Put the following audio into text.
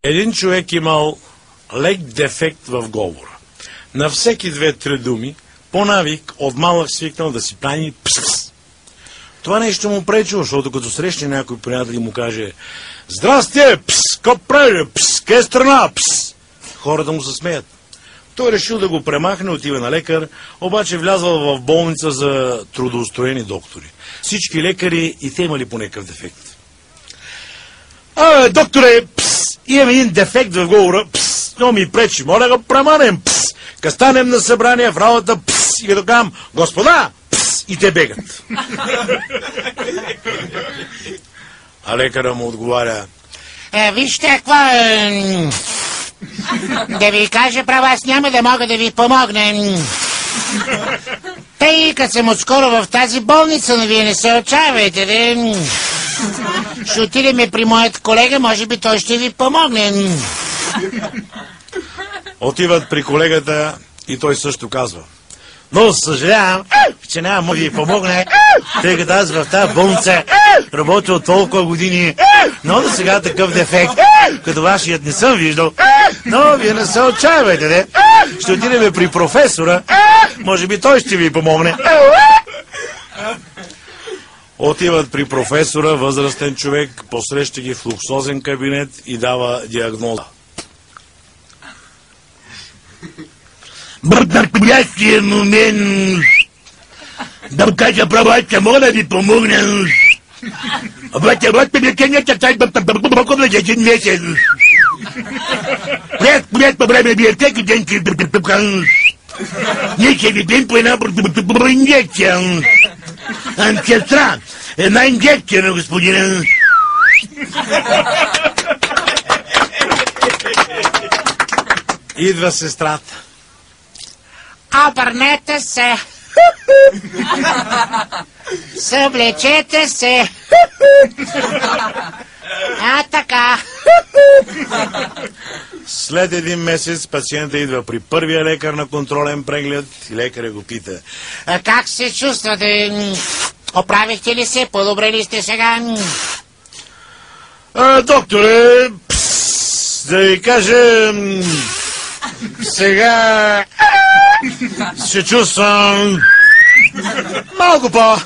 Един човек имал лек дефект в говора. На всеки 2-3 думи, по навик, от малък свикнал да си плани пс. Това нещо му пречило, защото като срещне някой приятел и му каже: "Здрасти, пс, ко прави, пс, къде е страна, пс?" Хората му се смеят. Той решил да го премахне, отива на лекар, обаче влязъл в болница за трудоустроени доктори. Всички лекари и те имали по някакъв дефект. Докторе, пс, имам един дефект в говора, пс, но ми пречи, моля да го преманем, пс. Като станем на събрание в работа, пс, и като казвам: "Господа, пс", и те бегат. А лекара му отговаря: "Вижте какво... да ви кажа право, аз няма да мога да ви помогна. Тъй като съм отскоро в тази болница, но вие не се отчаивайте, ще отидем при моят колега, може би той ще ви помогне." Отиват при колегата и той също казва: "Но съжалявам, че няма да ви помогне, тъй като аз в тази болница работя от толкова години, но до сега такъв дефект, като вашият не съм виждал, но вие не се отчаивайте, не? Ще отидем при професора, може би той ще ви помогне." Отиват при професора, възрастен човек, посреща ги в луксозен кабинет и дава диагноза. Настоящия момент да кажа право, аз ще мога да ви помогна. Обаче лечението чак на един месец. Прият по време вие всеки ден ние ще ви дадем по една инжекция. Сестра, една инжекция на господина. Идва сестрата. "Обърнете се. Съблечете се. Така." След един месец пациента идва при първия лекар на контролен преглед и лекаря го пита: "Как се чувствате? Оправихте ли се? По-добре ли сте сега?" "Докторе, да ви кажа, сега се чувствам малко по..."